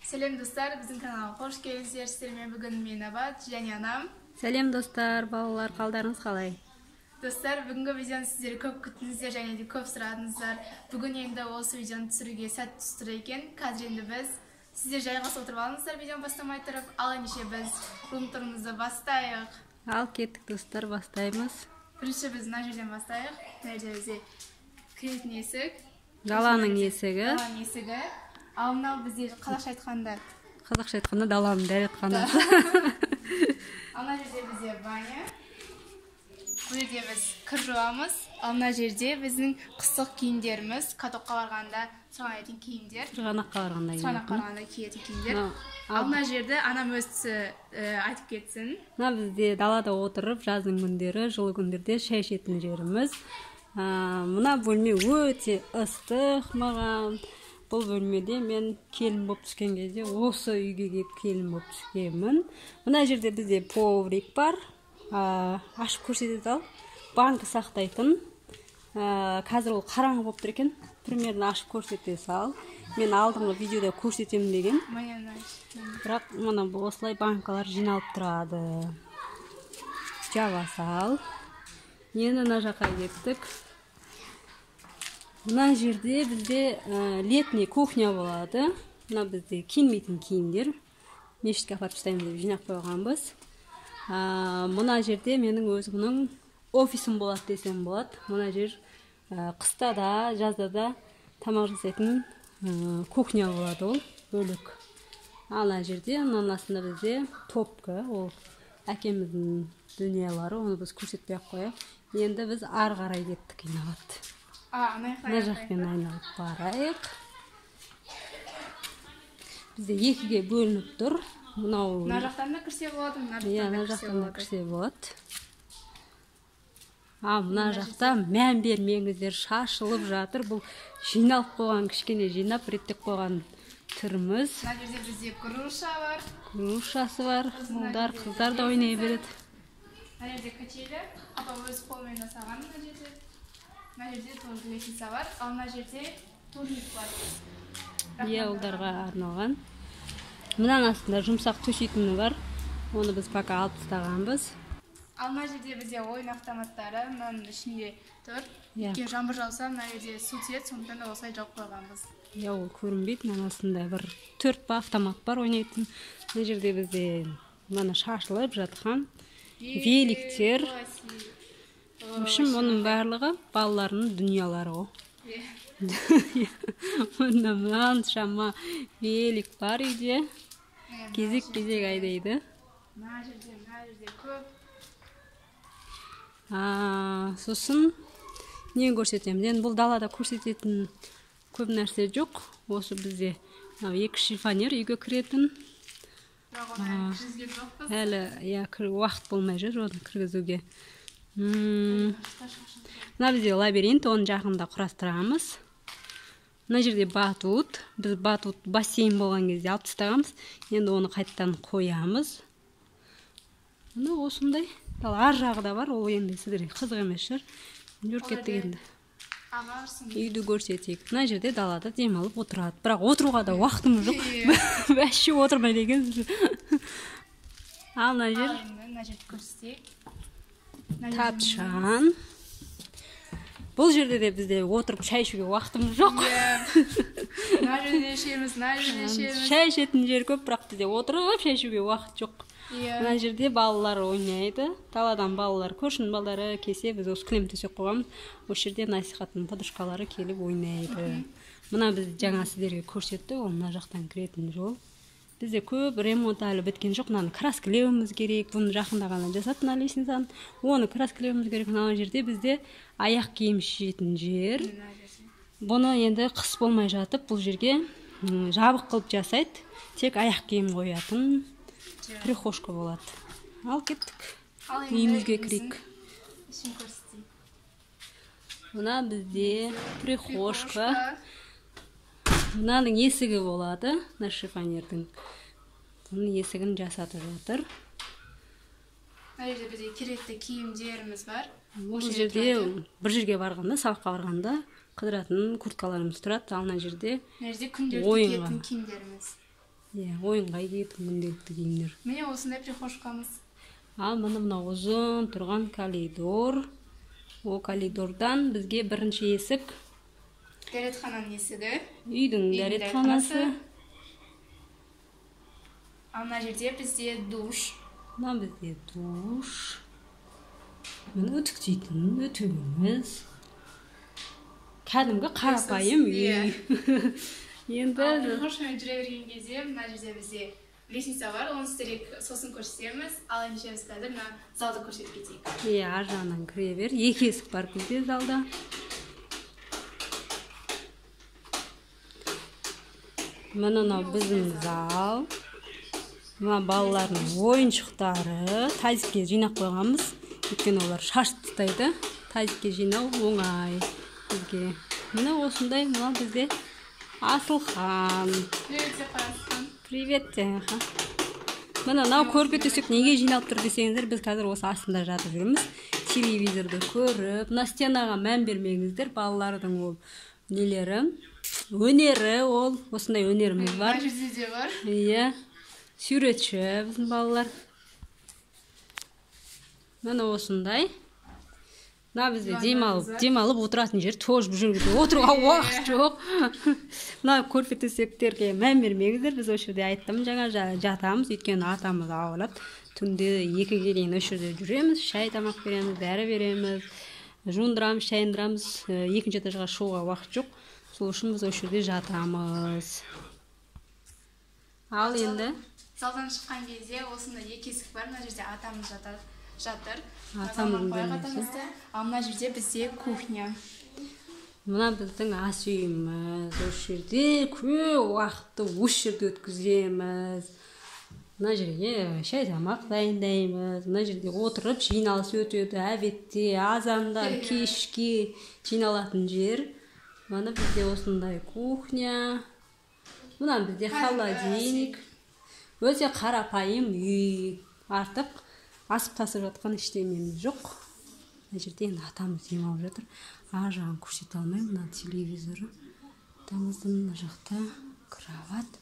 Сәлем достар, біздің каналға қош келдіңіздер. Сіздермен бүгін мен Абат және анам. Сәлем достар, балалар, қалдарыңыз қалай? Достар, бүгінгі видеоны сіздер көп күттіңіздер және де көп сұрадыңыздар. Бүгін енді осы видеоны түсіруге сәт түсті екен. Қазір енді біз сіздер жайғасып отырып алыңыздар видеоны бастамай тұрып. Ал ендеше біз румтурымызды бастайық. Ал кеттік достар, бастаймыз. Бірінші біз мына жерден бастайық. Мына жерде кіретін есік. Даланың есігі. Даланың есігі. Ал мынау бізде қазақша айтқанда даланың дәретхана. Ал мына жерде бізде баня. Бұл жерде біз кір жуамыз. Ал мына жерде біздің қыстық киімдеріміз, катокқа барғанда сұранатын киімдер. Сырғанаққа барғанда киетін киімдер. Ал мына жерде анам өзі айтып кетсін. Мына бізде далада отырып, жаздың күндері, жылы күндерде шай ішетін жеріміз. Мына бөлме өте ыстық маған. Бұл бөлмеде мен келін болып түскен кезде осы үйге келін болып түскенмін. Мына жерде бізде поврик бар. Ашып көрсетеді ал. Банка сақтайтын. Қазір ол қараңғы болып тұр екен. Примерно ашып көрсете сал. Мен алдыңғы видеода көрсетемін деген. Бірақ мына осылай банкалар жиналып тұрады. Жаба сал. Енді мына жаққа кеттік. Мына жерде бізде летний кухня болады. Мына бізде киінбейтін киімдер. Мешітке апарып тастаймыз деп жинап қойғанбыз. Мына жерде менің өзімнің офисім болады десем болады. Мына жер қыста да, жазда да тамақ жасайтын кухня болады ол, бөлек. Мына жерде, мынаның астында бізде топка, ол әкеміздің дүниелері, оны біз көрсетпей қояйық. Енді біз ары қарай кеттік айналып. Мына жақпен айналып барайық. Бізде екіге бөлініп тұр. Мына жақтан да кірсе болады, мына жақтан да кірсе болады. Мына жақта мән бермеңіздер, шашылып жатыр. Бұл жиналып қойған, кішкене жинап, реттеп қойған түріміз. Мына жерде бізде груша бар. Грушасы бар. Олдар, қыздар да ойнай береді. Мына жерде качели. Апа өз қолымен жасаған мына жерде. Мына жерде тоже лестница бар. Ал мына жерде турник бар. Олдарға арналған. Мынаның астында жұмсақ төсейтіні бар. Оны біз пока алып тастағанбыз. Ал мына жерде бізде ойын автоматтары, мынаның ішінде тұр. Егер жаңбыр жауса, мына жерде су тиеді, сондықтан да осылай жауып қойғанбыз. Ол көрінбейді. Мынаның астында бір 4 автомат бар ойнайтын. Мына жерде бізде мына шашылып жатқан великтер. В общем, оның барлығы балаларының дүниелері ғой. Мынан шама велик бар үйде. Кезек айдайды. Мына жерде көп. Сосын не көрсетемін? Бұл далада көрсететін көп нәрсе жоқ. Осы бізде 2 шифонер үйге кіретін. Әлі уақыт болмай жүр оны кіргізуге. Мына бізде лабиринт, оны жақында құрастырамыз. Мына жерде батут. Біз батут бассейн болған кезде алып тастағанбыз. Енді оны қайттан қоямыз. Мына осындай. Ар жағы да бар, ол енді сіздерге қызық емес шығар. Жүріп кеттік енді. Үйді көрсетейік. Мына жерде далада демалып отырады. Бірақ отыруға да уақытым жоқ. Бәші отырмай деген. Ал мына жерді көрсетейік. Тапшан. Бұл жерде де бізде отырып шай ішуге уақытым жоқ. Мына жерде ішеміз. Шай ішетін жер көп, бірақ бізде отырып шай ішуге уақыт жоқ. Мына жерде балалар ойнайды. Таладан балалар, көршінің балалары келсе, біз осы кілем төсеп қойғанбыз. Осы жерде насихаттың подружкалары келіп ойнайды. Мына біз жаңа сіздерге көрсетті, ол мына жақтан кіретін жол. Бізде көп ремонт әлі біткен жоқ. Мынаны краскілеуіміз керек. Бұны жақында ғана жасады лестницаны. Оны краскілеуіміз керек. Мына жерде бізде аяқ киім шешетін жер. Бұны енді қыс болмай жатып, бұл жерге жабық қылып жасайды. Тек аяқ киім қоятын прихожка болады. Ал кеттік. Үйімізге кірейік. Мына бізде прихожка. Мынаның есігі болады, мына шифонердің. Бұның есігін жасатып жатыр. Мына жерде бізде керекті киімдеріміз бар. Бұл жерде бір жерге барғанда, сабаққа барғанда қыдыратын курткаларымыз тұрады. Ал мына жерде күнделікті киетін киімдеріміз. Ойынға киетін күнделікті киімдер. Міне осындай прихожкамыз. Ал мына ұзын тұрған коридор. О коридордан бізге бірінші есік. Дәретхананың есігі. Үйдің дәретханасы. Ана жерде бізде душ. Мына бізде душ. Міне үтіктейтін үтігіміз. Кәдімгі қарапайым үй. Енді прихожкамен жүре берген кезде мына жерде бізде лестница бар, оны сіздерге сосын көрсетеміз. Ал ендеше біз қазір мына залды көрсетіп кетейік. ар жағынан кіре бер. Екі есік бар бізде залда. Мына біздің зал. Мына балалардың ойыншықтары. Тазикке жинап қойғанбыз. Өйткені олар шаш тастайды. Тазикке жинау оңай бізге. Міне осындай мына бізде Асылхан. Привет, Асылхан. Привет, Асылхан. Мына көрпе төсек неге жиналып тұр десеңіздер, біз қазір осы астында жатып жүрміз. Телевизорды көріп, мына стенаға мән бермеңіздер, балалардың ол нелері, өнері, ол осындай өнеріміз бар. Мына жерде де бар. Иә. Суретші біздің балалар. Мына осындай. Мына бізде демалып отыратын жер, тоже бұл жерде отыруға уақыт жоқ. Мына көрпе төсектерге мән бермеңіздер, біз осы жерде айттым, жаңа жатамыз, өйткені атамыз ауырады. Түнде 2-ге дейін осы жерде жүреміз, шай тамақ береміз, дәрі береміз, жуындырамыз, шайындырамыз, екінші этажға шығуға уақыт жоқ. Сол үшін біз осы жерде жатамыз. Ал енді залдан шыққан кезде осында екі есік бар, мына жерде атамыз жатыр. Атамыздың бөлмесі. Ал мына жерде бізде кухня. Мына біздің ас үйіміз. Осы жерде көп уақытты осы жерде өткіземіз. Мына жерге шай тамақ дайындаймыз. Мына жерде отырып жиналыс өтеді. Обедте, азанда, кешке жиналатын жер. Мына бізде осындай кухня. Мына бізде холодильник. Өте қарапайым үй. Артық асып тасып жатқан ештемеміз жоқ. Мына жерде атамыз демалып жатыр. Ар жағын көрсете алмаймын, мына телевизоры. Атамыздың мына жақта кроват.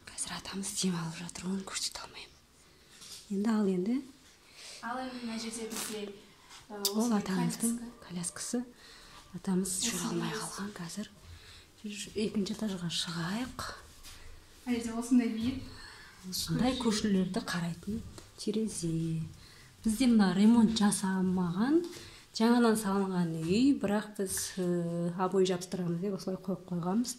Қазір атамыз демалып жатыр, оны көрсете алмаймын. Енді мына жерде бізде ол атамыздың коляскасы. Атамыз жүре алмай қалған қазір. Екінші этажға шығайық. Мына жерде осындай вид. Осындай көшелерді қарайтын терезе. Бізде мына ремонт жасалмаған, жаңадан салынған үй, бірақ біз обой жабыстырамыз деп осылай қойып қойғанбыз.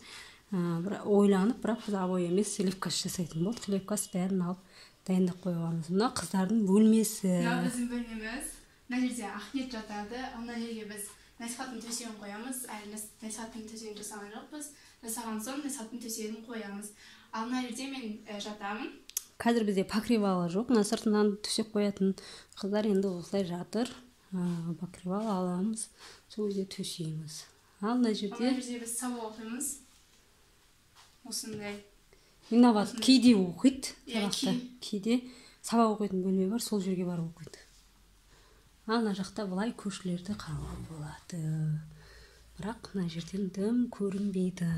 Ойланып, бірақ біз обой емес, слепкасы жасайтын болды. Слепкасы бәрін алып дайындап қойғанбыз. Мына қыздардың бөлмесі. Мына біздің бөлмеміз. Мына жерде Ахмет жатады. Мына жерге біз насихаттың төсегін қоямыз. Әлі насихаттың төсегін жасаған жоқпыз. Жасаған соң насихаттың төсегін қоямыз. Ал мына жерде мен жатамын. Қазір бізде покрывалы жоқ, мына сыртынан төсек қоятын қыздар енді осылай жатыр. Покрывал аламыз, сол жерде төсейміз. Ал мына жерде біз сабақ оқимыз. Осындай. Инабат кейде оқиды, кейде сабақ оқитын бөлме бар, сол жерге барып оқиды. Ал мына жақта былай көшелерді қарауға болады. Бірақ мына жерден дым көрінбейді.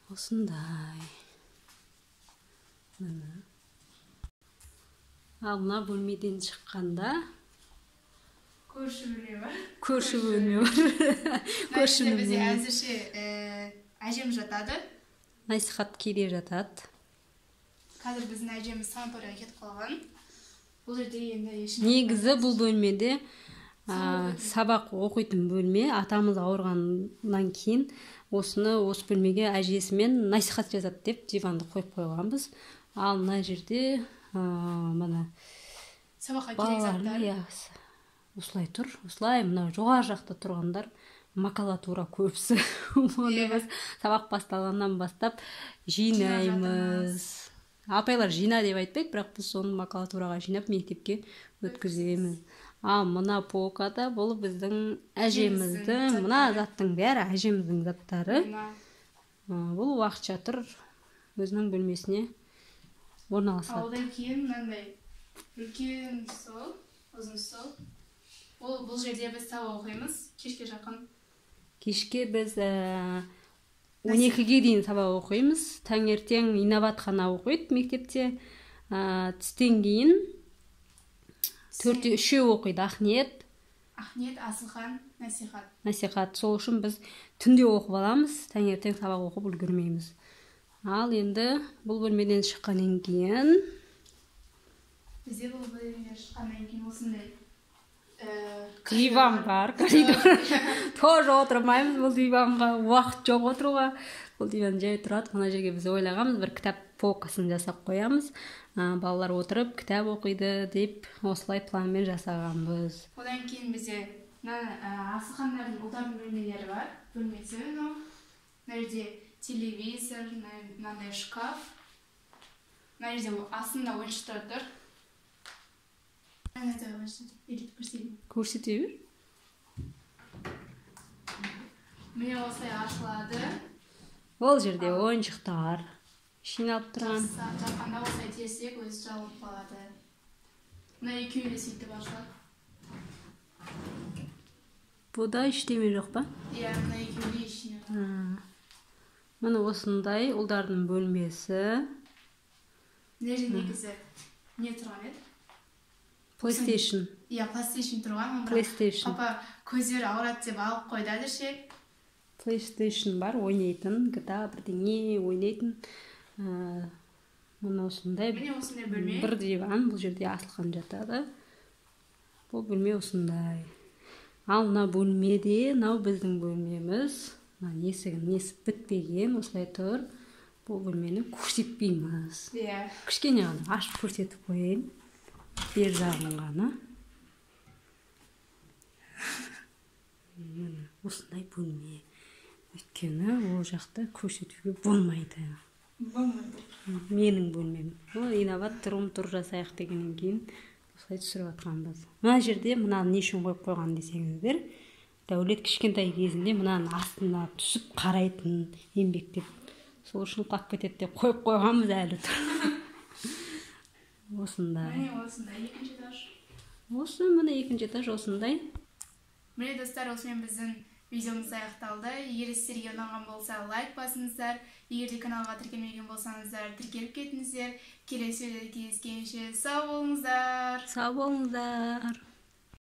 Осындай. Ал мына бөлмеден шыққанда көрші бөлме бар. Көршінің бізде әзірше әжем жатады. Насихат кейде жатады. Қазір біздің әжеміз санаторияға кетіп қалған. Бұл жерде енді негізі бұл бөлмеде сабақ оқитын бөлме. Атамыз ауырғаннан кейін осы бөлмеге әжесімен насихат жазады деп диванды қойып қойғанбыз. Ал мына жерде мына сабаққа керек заттар. Осылай тұр. Осылай мына жоғары жақта тұрғандар макулатура көбісі. Оны біз сабақ басталғаннан бастап жинаймыз. Апайлар жина деп айтпайды, бірақ біз соны макулатураға жинап мектепке өткіземіз. Ал мына полкада бұл біздің әжеміздің, мына заттың бәрі әжеміздің заттары. Бұл уақытша тұр, өзінің бөлмесіне орналасады. Одан кейін мынандай үлкен стол, ұзын стол. Бұл жерде біз сабақ оқимыз, кешке жақын. Кешке біз 12-ге дейін сабақ оқимыз. Таңертең инабатхана оқиды мектепте. Түстен кейін 3-3 оқиды. Ақниет, Асылхан, Насихат. Насихат. Сол үшін біз түнде оқып аламыз, таңертең сабақ оқып үлгермейміз. Ал енді бұл бөлмеден шыққаннан кейін бізде бұл бөлмеден шыққаннан кейін осындай диван бар, коридор. Тоже отырмаймыз бұл диванға, уақыт жоқ отыруға. Бұл диван жай тұрады. Мына жерге біз ойлағанбыз, бір кітап полкасын жасап қоямыз. Балалар отырып кітап оқиды деп осылай планмен жасағанбыз. Одан кейін бізде Асылхандардың ұлдардың бөлмелері бар. Бөлмесі мынау. Мына жерде телевизор, мынандай шкаф. Мына жерде астында ойыншықтар тұр. Көрсете бер. Міне осылай ашылады. Ол жерде ойыншықтар жиналып тұрған. Жаққанда осылай терсек, өзі жабылып қалады. Мына екеуі де сөйтіп ашылады. Бұда ештеме жоқ па? Иә, мына екеуі де ештеме жоқ. Міне осындай ұлдардың бөлмесі. Мына жерде негізі не тұрған еді? PlayStation. Иә, PlayStation тұрған. PlayStation. Папа көздері ауырады деп алып қойды әзірше. PlayStation бар, ойнайтын, GTA бірдеңе ойнайтын. Міне осындай. Міне осындай бөлме. Бір диван, бұл жерде Асылхан жатады. Бұл бөлме осындай. Ал мына бөлмеде, мынау біздің бөлмеміз. Несі бітпеген, осылай тұр. Бұл бөлмені көрсетпейміз. Иә. Кішкене ғана ашып көрсетіп қойайын. Бер жағын ғана. Осындай бөлме. Өйткені ол жақта көрсетуге болмайды. Менің бөлмем. Ол инабат тұр жасайық дегеннен кейін осылай түсіріп атқанбыз. Мына жерде мынаны не үшін қойып қойған десеңіздер, Дәулет кішкентай кезінде мынаның астына түсіп қарайтын, еңбектеп. Сол үшін құлап кетеді деп қойып қойғанбыз әлі тұр. Осындай. Міне осындай екінші этаж. Осы міне екінші этаж осындай. Міне достар, осымен біздің видеомыз аяқталды. Егер сіздерге ұнаған болса, лайк басыңыздар. Егер де каналға тіркелмеген болсаңыздар, тіркеліп кетіңіздер. Келесі видеода кездескенше сау болыңыздар. Сау болыңыздар.